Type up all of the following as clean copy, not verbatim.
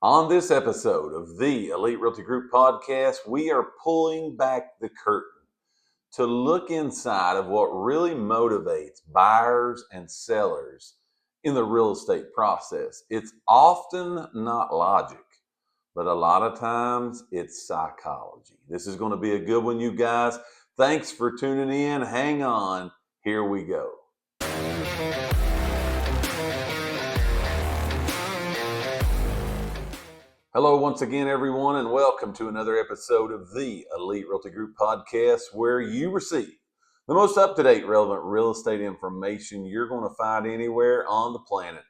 On this episode of the Elite Realty Group Podcast, we are pulling back the curtain to look inside of what really motivates buyers and sellers in the real estate process. It's often not logic, but a lot of times it's psychology. This is going to be a good one, you guys. Thanks for tuning in. Hang on. Here we go. Hello once again, everyone, and welcome to another episode of the Elite Realty Group Podcast, where you receive the most up-to-date, relevant real estate information you're going to find anywhere on the planet.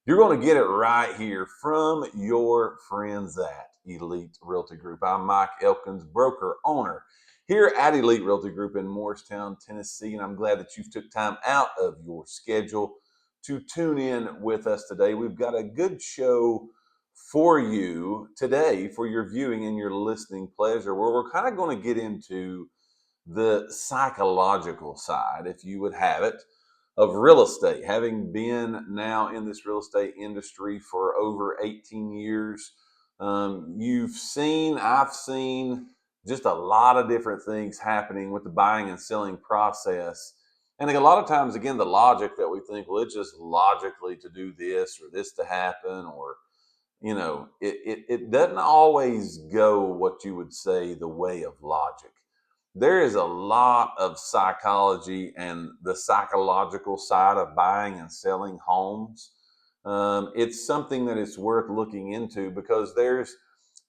You're going to get it right here from your friends at Elite Realty Group. I'm Mike Elkins, broker, owner here at Elite Realty Group in Morristown, Tennessee, and I'm glad that you've took time out of your schedule to tune in with us today. We've got a good show for you today, for your viewing and your listening pleasure, where we're kind of going to get into the psychological side, if you would have it, of real estate. Having been now in this real estate industry for over 18 years, I've seen just a lot of different things happening with the buying and selling process. And a lot of times, again, the logic that we think, well, it's just logically to do this or this to happen, or it doesn't always go what you would say the way of logic. There is a lot of psychology and the psychological side of buying and selling homes. It's something that it's worth looking into because there's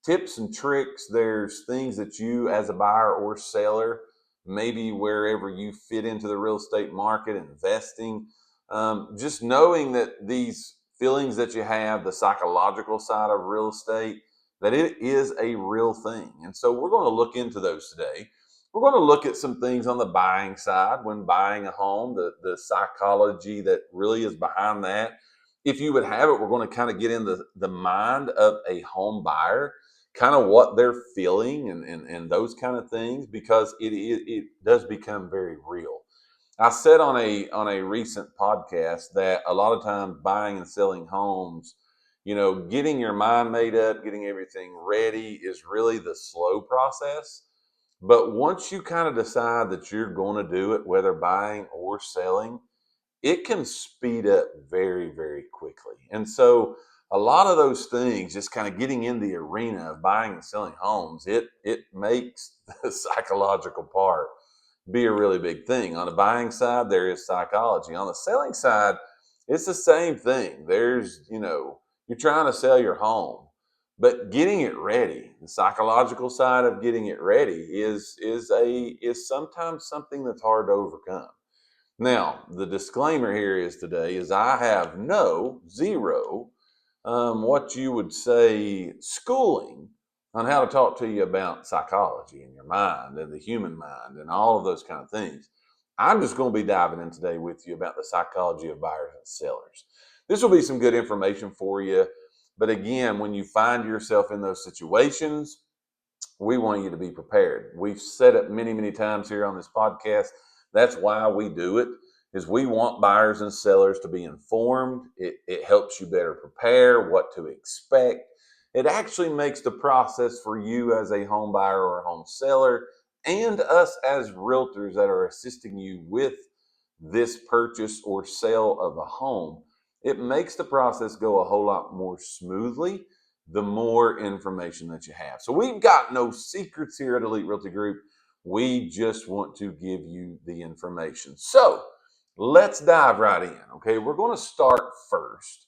tips and tricks. There's things that you as a buyer or seller, maybe wherever you fit into the real estate market, investing, just knowing that these feelings that you have, the psychological side of real estate, that it is a real thing. And so we're going to look into those today. We're going to look at some things on the buying side when buying a home, the psychology that really is behind that. If you would have it, we're going to kind of get in the mind of a home buyer, kind of what they're feeling and those kind of things, because it does become very real. I said on a recent podcast that a lot of times buying and selling homes, getting your mind made up, getting everything ready is really the slow process. But once you kind of decide that you're going to do it, whether buying or selling, it can speed up very, very quickly. And so a lot of those things, just kind of getting in the arena of buying and selling homes, it makes the psychological part be a really big thing. On the buying side, there is psychology. On the selling side, it's the same thing. You're trying to sell your home, but getting it ready, the psychological side of getting it ready is sometimes something that's hard to overcome. Now, the disclaimer here is I have zero, what you would say, schooling on how to talk to you about psychology and your mind and the human mind and all of those kind of things. I'm just going to be diving in today with you about the psychology of buyers and sellers. This will be some good information for you. But again, when you find yourself in those situations, we want you to be prepared. We've said it many, many times here on this podcast. That's why we do it, is we want buyers and sellers to be informed. It helps you better prepare what to expect. It actually makes the process for you as a home buyer or a home seller and us as realtors that are assisting you with this purchase or sale of a home, it makes the process go a whole lot more smoothly the more information that you have. So we've got no secrets here at Elite Realty Group. We just want to give you the information. So let's dive right in. Okay, we're going to start first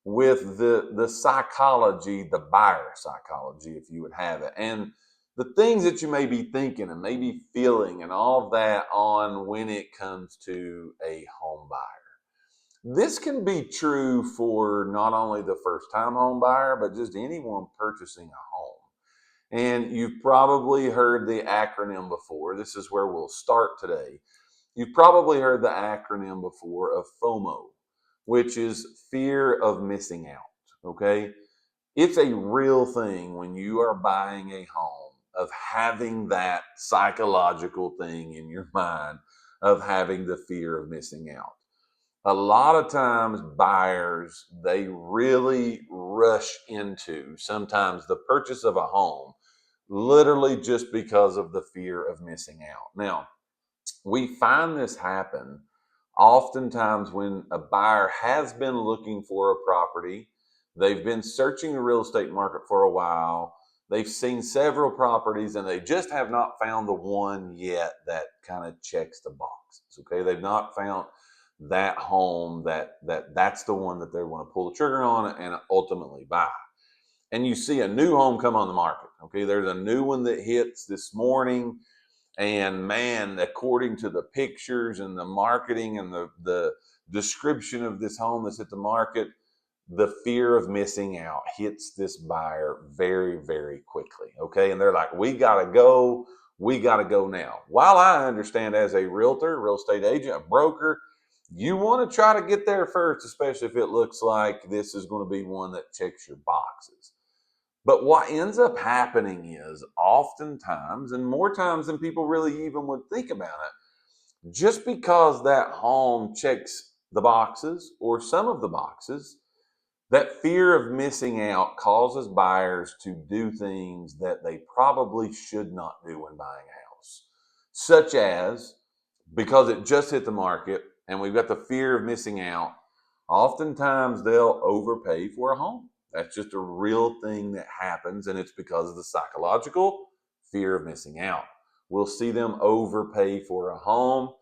with the psychology, the buyer psychology, if you would have it, and the things that you may be thinking and maybe feeling and all of that on when it comes to a home buyer. This can be true for not only the first-time home buyer, but just anyone purchasing a home. And you've probably heard the acronym before. This is where we'll start today. You've probably heard the acronym before of FOMO, which is fear of missing out, okay? It's a real thing when you are buying a home of having that psychological thing in your mind of having the fear of missing out. a lot of times buyers, they really rush into sometimes the purchase of a home, literally just because of the fear of missing out. Now, we find this happen oftentimes when a buyer has been looking for a property. They've been searching the real estate market for a while. They've seen several properties and they just have not found the one yet that kind of checks the boxes. Okay. They've not found that home that's the one that they want to pull the trigger on and ultimately buy. And you see a new home come on the market. Okay. There's a new one that hits this morning. And man, according to the pictures and the marketing and the description of this home that's at the market, the fear of missing out hits this buyer very, very quickly. Okay. And they're like, we got to go. We got to go now. While I understand as a realtor, real estate agent, a broker, you want to try to get there first, especially if it looks like this is going to be one that checks your boxes. But what ends up happening is oftentimes, and more times than people really even would think about it, just because that home checks the boxes or some of the boxes, that fear of missing out causes buyers to do things that they probably should not do when buying a house, such as because it just hit the market and we've got the fear of missing out, oftentimes they'll overpay for a home. That's just a real thing that happens, and it's because of the psychological fear of missing out. We'll see them overpay for a home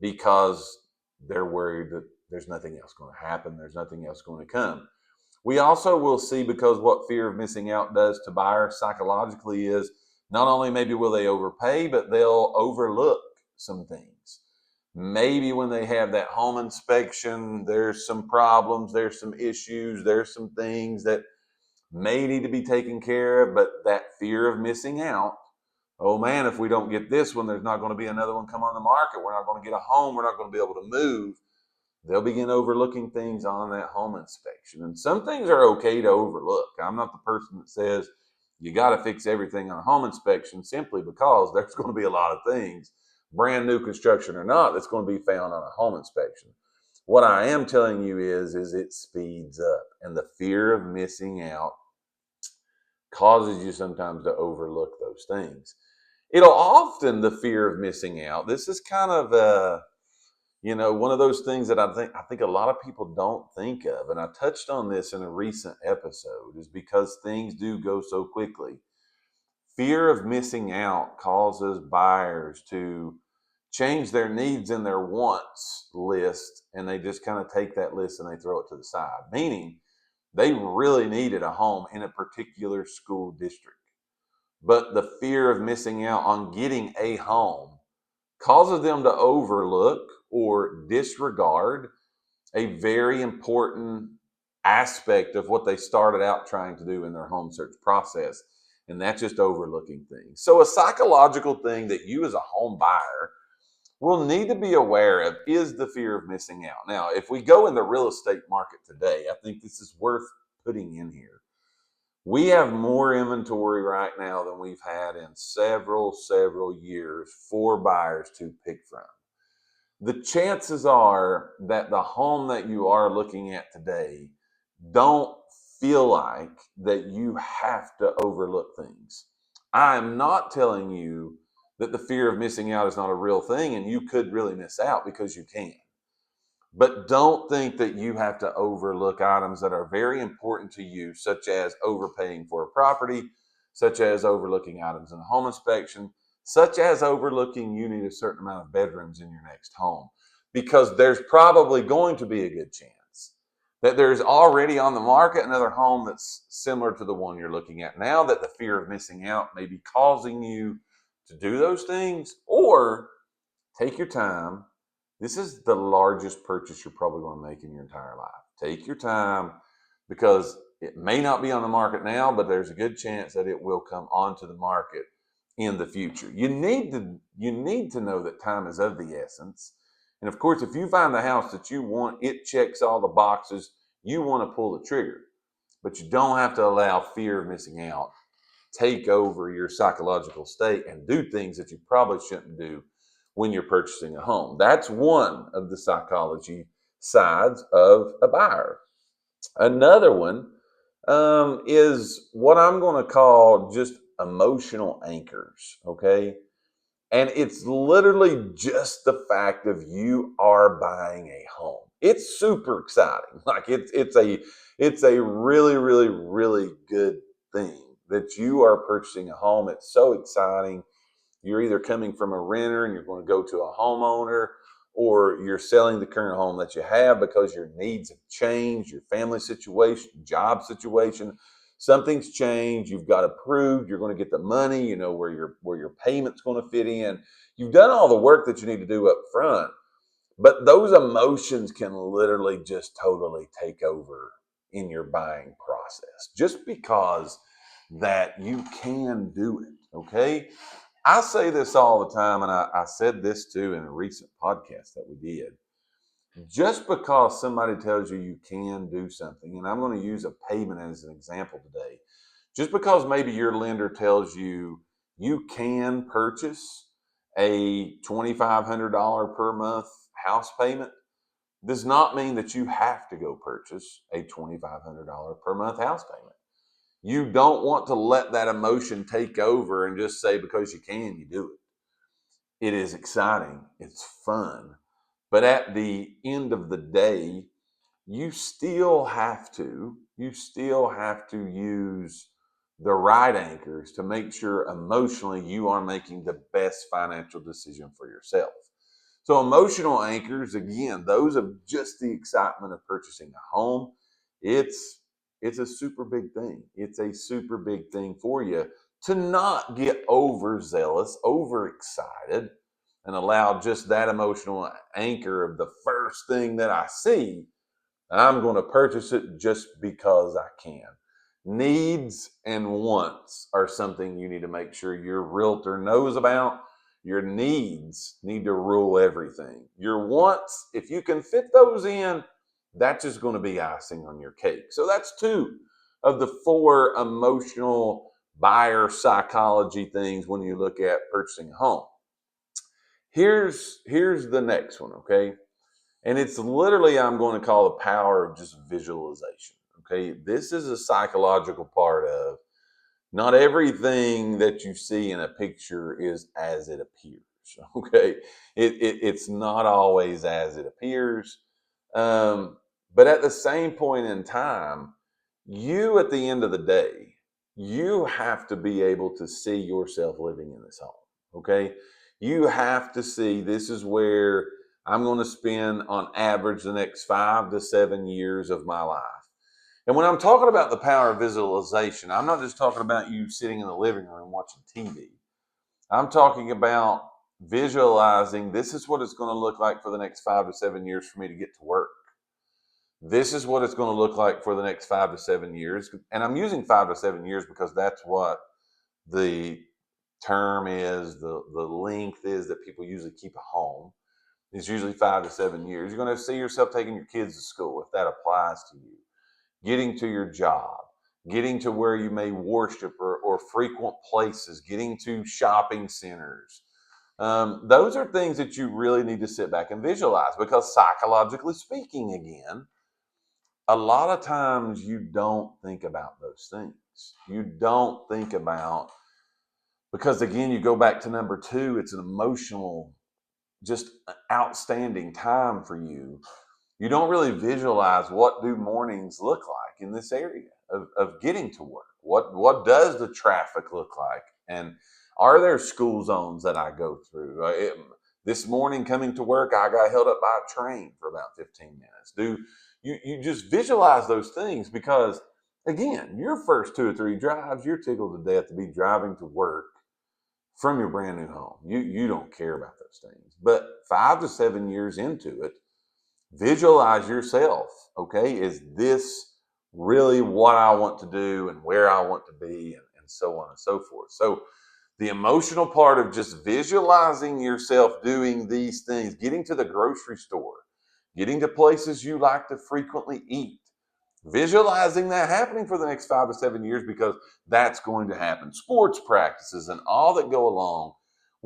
because they're worried that there's nothing else going to happen. There's nothing else going to come. We also will see, because what fear of missing out does to buyers psychologically is not only maybe will they overpay, but they'll overlook some things. Maybe when they have that home inspection, there's some problems, there's some issues, there's some things that may need to be taken care of, but that fear of missing out, oh man, if we don't get this one, there's not going to be another one come on the market. We're not going to get a home. We're not going to be able to move. They'll begin overlooking things on that home inspection. And some things are okay to overlook. I'm not the person that says you got to fix everything on a home inspection, simply because there's going to be a lot of things, brand new construction or not, that's going to be found on a home inspection. What I am telling you is it speeds up, and the fear of missing out causes you sometimes to overlook those things. It'll often, the fear of missing out, this is kind of one of those things that I think a lot of people don't think of, and I touched on this in a recent episode, is because things do go so quickly. Fear of missing out causes buyers to change their needs and their wants list, and they just kind of take that list and they throw it to the side, meaning they really needed a home in a particular school district. But the fear of missing out on getting a home causes them to overlook or disregard a very important aspect of what they started out trying to do in their home search process. And that's just overlooking things. So a psychological thing that you as a home buyer will need to be aware of is the fear of missing out. Now, if we go in the real estate market today, I think this is worth putting in here. We have more inventory right now than we've had in several years for buyers to pick from. The chances are that the home that you are looking at today, don't feel like that you have to overlook things. I am not telling you that the fear of missing out is not a real thing and you could really miss out, because you can. But don't think that you have to overlook items that are very important to you, such as overpaying for a property, such as overlooking items in a home inspection, such as overlooking you need a certain amount of bedrooms in your next home, because there's probably going to be a good chance that there's already on the market another home that's similar to the one you're looking at now, that the fear of missing out may be causing you to do those things. Or take your time. This is the largest purchase you're probably going to make in your entire life. Take your time, because it may not be on the market now, but there's a good chance that it will come onto the market in the future. You need to know that time is of the essence. And of course, if you find the house that you want, it checks all the boxes, you want to pull the trigger. But you don't have to allow fear of missing out take over your psychological state and do things that you probably shouldn't do when you're purchasing a home. That's one of the psychology sides of a buyer. Another one is what I'm going to call just emotional anchors. Okay. And it's literally just the fact of you are buying a home. It's super exciting. Like it's a really, really, really good thing that you are purchasing a home. It's so exciting. You're either coming from a renter and you're going to go to a homeowner, or you're selling the current home that you have because your needs have changed, your family situation, job situation, something's changed. You've got approved. You're going to get the money. You know where your payment's going to fit in. You've done all the work that you need to do up front, but those emotions can literally just totally take over in your buying process, just because that you can do it. Okay. I say this all the time, and I said this too in a recent podcast that we did. Just because somebody tells you you can do something, and I'm going to use a payment as an example today, just because maybe your lender tells you you can purchase a $2,500 per month house payment, does not mean that you have to go purchase a $2,500 per month house payment. You don't want to let that emotion take over and just say because you can, you do it. It is exciting. It's fun. But at the end of the day, you still have to use the right anchors to make sure emotionally you are making the best financial decision for yourself. So emotional anchors, again, those are just the excitement of purchasing a home. It's a super big thing. It's a super big thing for you to not get overzealous, overexcited, and allow just that emotional anchor of the first thing that I see, I'm going to purchase it just because I can. Needs and wants are something you need to make sure your realtor knows about. Your needs need to rule everything. Your wants, if you can fit those in, that's just going to be icing on your cake. So that's two of the four emotional buyer psychology things when you look at purchasing a home. Here's the next one, okay? And it's literally, I'm going to call the power of just visualization. Okay. This is a psychological part of not everything that you see in a picture is as it appears. Okay. It's not always as it appears. But at the same point in time, you, at the end of the day, you have to be able to see yourself living in this home. Okay. You have to see this is where I'm going to spend on average the next 5 to 7 years of my life. And when I'm talking about the power of visualization, I'm not just talking about you sitting in the living room watching TV. I'm talking about visualizing this is what it's going to look like for the next 5 to 7 years for me to get to work. This is what it's going to look like for the next 5 to 7 years. And I'm using 5 to 7 years because that's what the term is, the length is that people usually keep a home. It's usually 5 to 7 years. You're going to see yourself taking your kids to school, if that applies to you, getting to your job, getting to where you may worship or frequent places, getting to shopping centers. Those are things that you really need to sit back and visualize, because psychologically speaking, again, a lot of times you don't think about those things. You don't think about, because again, you go back to number two, it's an emotional, just outstanding time for you. You don't really visualize what do mornings look like in this area of getting to work. What does the traffic look like? And are there school zones that I go through? This morning coming to work, I got held up by a train for about 15 minutes. You just visualize those things, because again, your first 2 or 3 drives, you're tickled to death to be driving to work from your brand new home. You don't care about those things. But 5 to 7 years into it, visualize yourself. Okay, is this really what I want to do and where I want to be, and so on and so forth. So the emotional part of just visualizing yourself doing these things, getting to the grocery store, getting to places you like to frequently eat, visualizing that happening for the next 5 to 7 years, because that's going to happen. Sports practices and all that go along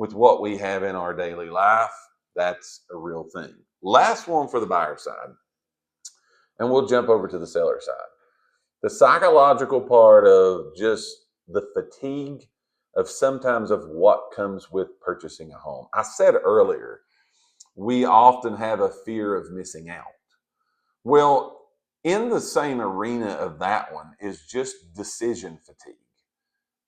with what we have in our daily life. That's a real thing. Last one for the buyer side, and we'll jump over to the seller side. The psychological part of just the fatigue of sometimes of what comes with purchasing a home. I said earlier, we often have a fear of missing out. Well, in the same arena of that one is just decision fatigue,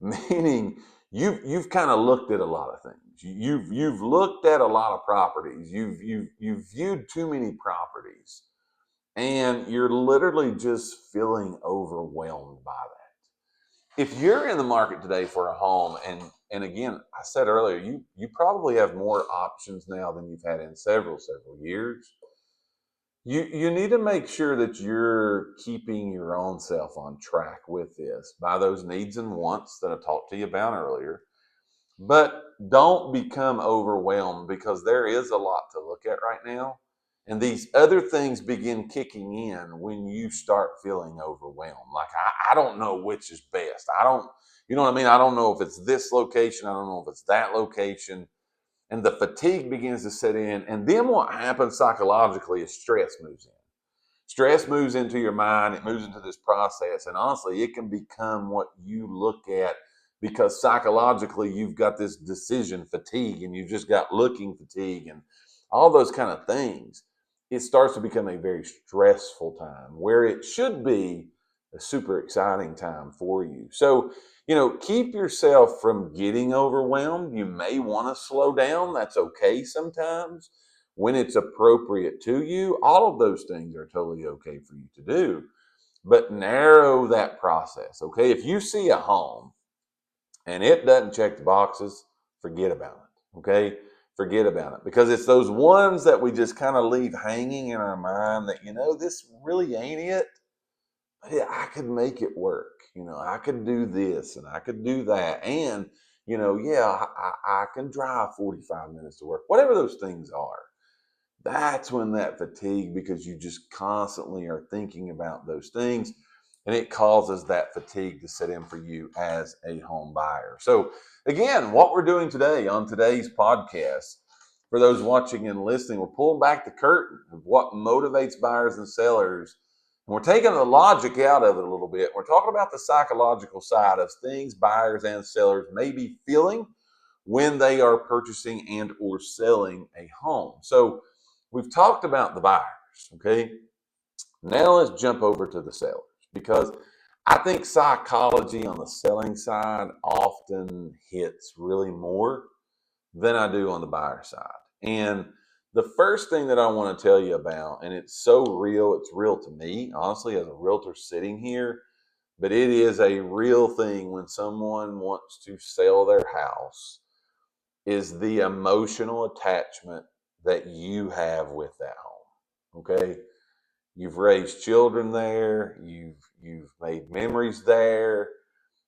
meaning you've kind of looked at a lot of things. You've looked at a lot of properties. You've viewed too many properties, and you're literally just feeling overwhelmed by that. If you're in the market today for a home, and again, I said earlier, you probably have more options now than you've had in several years. You need to make sure that you're keeping your own self on track with this by those needs and wants that I talked to you about earlier. But don't become overwhelmed, because there is a lot to look at right now. And these other things begin kicking in when you start feeling overwhelmed. Like, I don't know which is best. You know what I mean? I don't know if it's this location. I don't know if it's that location. And the fatigue begins to set in. And then what happens psychologically is stress moves in. Stress moves into your mind. It moves into this process. And honestly, it can become what you look at, because psychologically you've got this decision fatigue and you've just got looking fatigue and all those kind of things. It starts to become a very stressful time where it should be a super exciting time for you. So, keep yourself from getting overwhelmed. You may want to slow down. That's okay sometimes when it's appropriate to you. All of those things are totally okay for you to do, but narrow that process. Okay. If you see a home and it doesn't check the boxes, forget about it. Okay. Forget about it, because it's those ones that we just kind of leave hanging in our mind that, this really ain't it. Yeah, I could make it work. I could do this and I could do that. And, yeah, I can drive 45 minutes to work, whatever those things are. That's when that fatigue, because you just constantly are thinking about those things, and it causes that fatigue to set in for you as a home buyer. So again, what we're doing today on today's podcast, for those watching and listening, we're pulling back the curtain of what motivates buyers and sellers. And we're taking the logic out of it a little bit. We're talking about the psychological side of things buyers and sellers may be feeling when they are purchasing and or selling a home. So we've talked about the buyers, okay? Now let's jump over to the sellers, because I think psychology on the selling side often hits really more than I do on the buyer side. And the first thing that I want to tell you about, and it's so real, it's real to me, honestly, as a realtor sitting here, but it is a real thing when someone wants to sell their house, is the emotional attachment that you have with that home. Okay? You've raised children there, you've made memories there,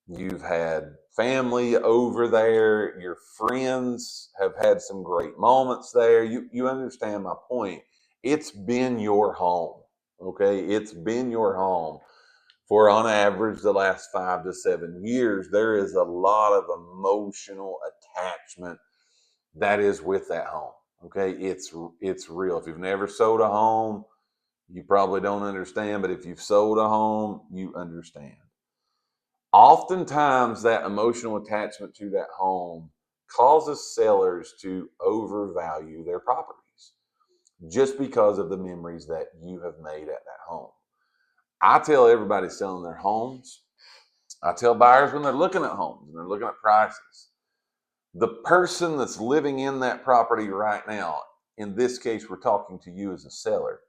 you've had family over there, your friends have had some great moments there. You understand my point. It's been your home. Okay? It's been your home for, on average, the last 5 to 7 years. There is a lot of emotional attachment that is with that home. Okay, it's real. If you've never sold a home, you probably don't understand, but if you've sold a home, you understand. Oftentimes that emotional attachment to that home causes sellers to overvalue their properties just because of the memories that you have made at that home. I tell everybody selling their homes, I tell buyers when they're looking at homes and they're looking at prices, the person that's living in that property right now, in this case, we're talking to you as a seller,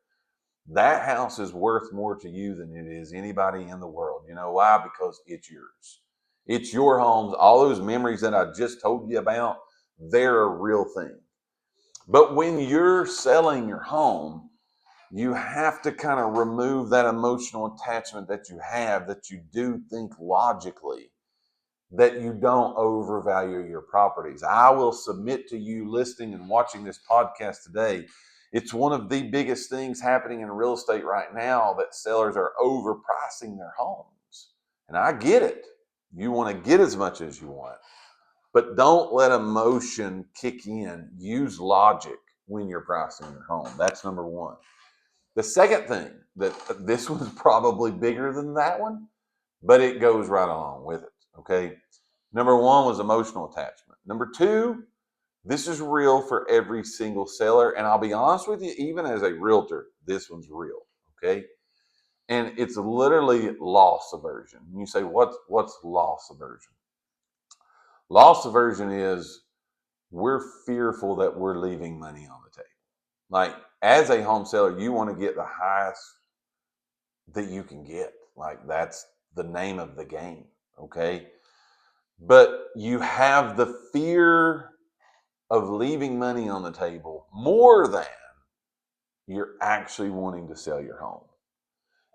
that house is worth more to you than it is anybody in the world. You know why? Because it's yours. It's your homes. All those memories that I just told you about, they're a real thing. But when you're selling your home, you have to kind of remove that emotional attachment that you have, that you do think logically, that you don't overvalue your properties. I will submit to you listening and watching this podcast today, it's one of the biggest things happening in real estate right now, that sellers are overpricing their homes. And I get it. You want to get as much as you want. But don't let emotion kick in. Use logic when you're pricing your home. That's number one. The second thing, that this one's probably bigger than that one, but it goes right along with it. Okay. Number one was emotional attachment. Number two, this is real for every single seller. And I'll be honest with you, even as a realtor, this one's real. Okay. And it's literally loss aversion. You say, what's loss aversion? Loss aversion is we're fearful that we're leaving money on the table. Like, as a home seller, you want to get the highest that you can get. Like, that's the name of the game. Okay. But you have the fear of leaving money on the table more than you're actually wanting to sell your home.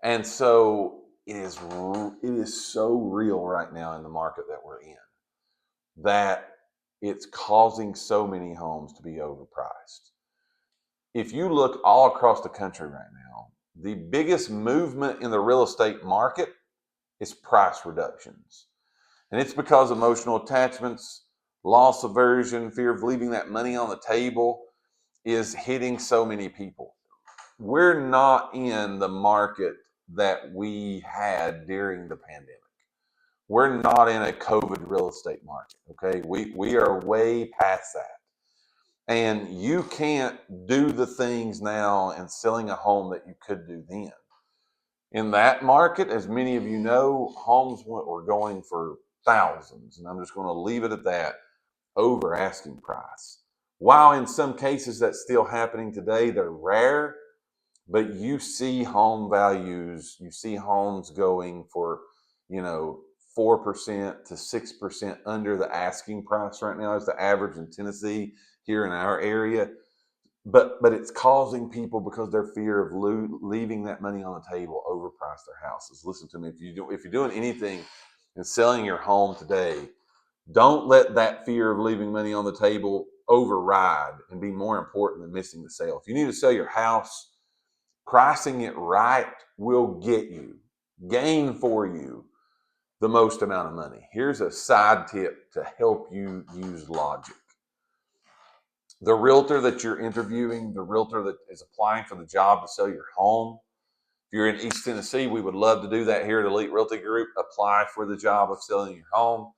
And so it is so real right now in the market that we're in, that it's causing so many homes to be overpriced. If you look all across the country right now, the biggest movement in the real estate market is price reductions. And it's because emotional attachments, loss aversion, fear of leaving that money on the table is hitting so many people. We're not in the market that we had during the pandemic. We're not in a COVID real estate market, okay? We are way past that. And you can't do the things now in selling a home that you could do then. In that market, as many of you know, homes were going for thousands, and I'm just going to leave it at that, over asking price. While in some cases that's still happening today, they're rare, but you see home values, you see homes going for, 4% to 6% under the asking price right now is the average in Tennessee here in our area. But it's causing people, because their fear of leaving that money on the table, overprice their houses. Listen to me, if you're doing anything in selling your home today, don't let that fear of leaving money on the table override and be more important than missing the sale. If you need to sell your house, pricing it right will gain for you the most amount of money. Here's a side tip to help you use logic. The realtor that you're interviewing, the realtor that is applying for the job to sell your home, if you're in East Tennessee, we would love to do that here at Elite Realty Group. Apply for the job of selling your home.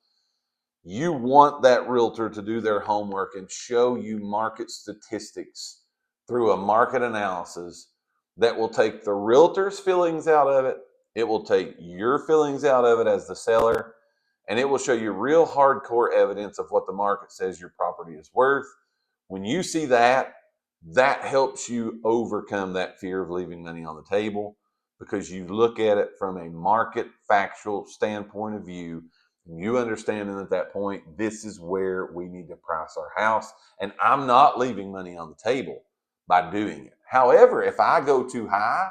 You want that realtor to do their homework and show you market statistics through a market analysis that will take the realtor's feelings out of it. It will take your feelings out of it as the seller, and it will show you real hardcore evidence of what the market says your property is worth. When you see that, that helps you overcome that fear of leaving money on the table, because you look at it from a market factual standpoint of view. You understanding at that point, this is where we need to price our house, and I'm not leaving money on the table by doing it. However, if I go too high,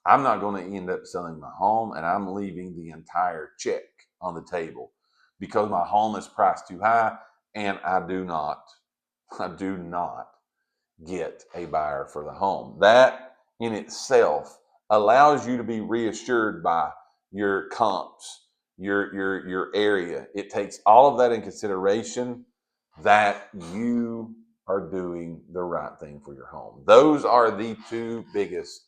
I'm not going to end up selling my home, and I'm leaving the entire check on the table because my home is priced too high, and I do not get a buyer for the home. That in itself allows you to be reassured by your comps, your area. It takes all of that in consideration, that you are doing the right thing for your home. Those are the two biggest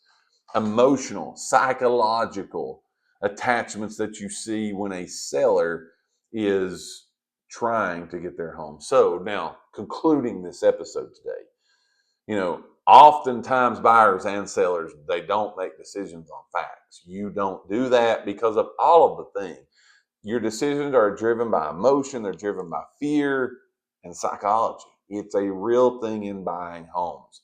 emotional, psychological attachments that you see when a seller is trying to get their home. So now, concluding this episode today, oftentimes buyers and sellers, they don't make decisions on facts. You don't do that because of all of the things. Your decisions are driven by emotion, they're driven by fear and psychology. It's a real thing in buying homes.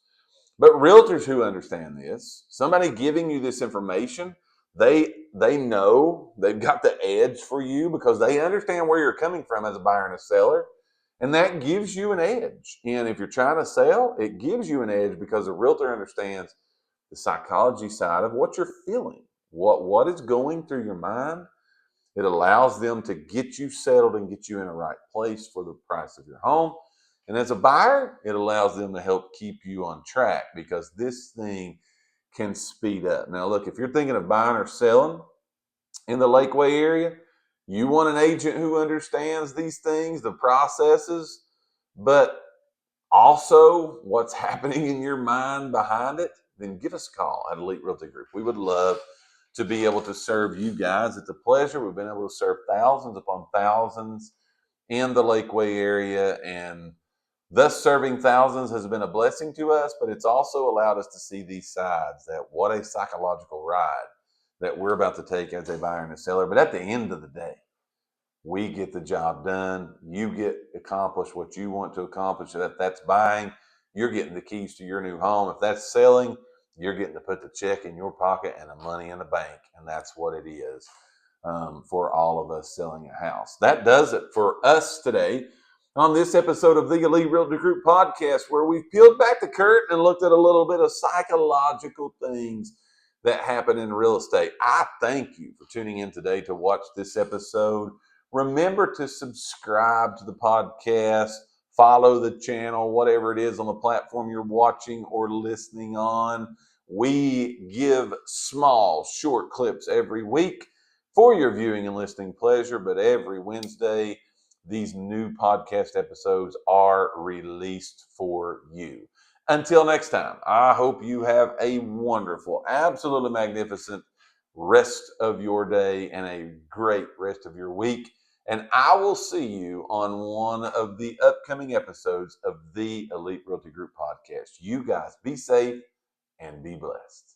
But realtors who understand this, somebody giving you this information, they know they've got the edge for you, because they understand where you're coming from as a buyer and a seller. And that gives you an edge. And if you're trying to sell, it gives you an edge because the realtor understands the psychology side of what you're feeling, what is going through your mind. It allows them to get you settled and get you in the right place for the price of your home. And as a buyer, it allows them to help keep you on track, because this thing can speed up. Now, look, if you're thinking of buying or selling in the Lakeway area, You want an agent who understands these things, the processes, but also what's happening in your mind behind it, then give us a call at Elite Realty Group. We would love to be able to serve you guys. It's a pleasure. We've been able to serve thousands upon thousands in the Lakeway area, and thus serving thousands has been a blessing to us, but it's also allowed us to see these sides, that what a psychological ride that we're about to take as a buyer and a seller. But at the end of the day, we get the job done. You get accomplished what you want to accomplish. If that's buying, you're getting the keys to your new home. If that's selling, you're getting to put the check in your pocket and the money in the bank. And that's what it is for all of us selling a house. That does it for us today on this episode of the Elite Realty Group Podcast, where we've peeled back the curtain and looked at a little bit of psychological things that happen in real estate. I thank you for tuning in today to watch this episode. Remember to subscribe to the podcast, follow the channel, whatever it is on the platform you're watching or listening on. We give small, short clips every week for your viewing and listening pleasure, but every Wednesday, these new podcast episodes are released for you. Until next time, I hope you have a wonderful, absolutely magnificent rest of your day and a great rest of your week. And I will see you on one of the upcoming episodes of the Elite Realty Group Podcast. You guys be safe and be blessed.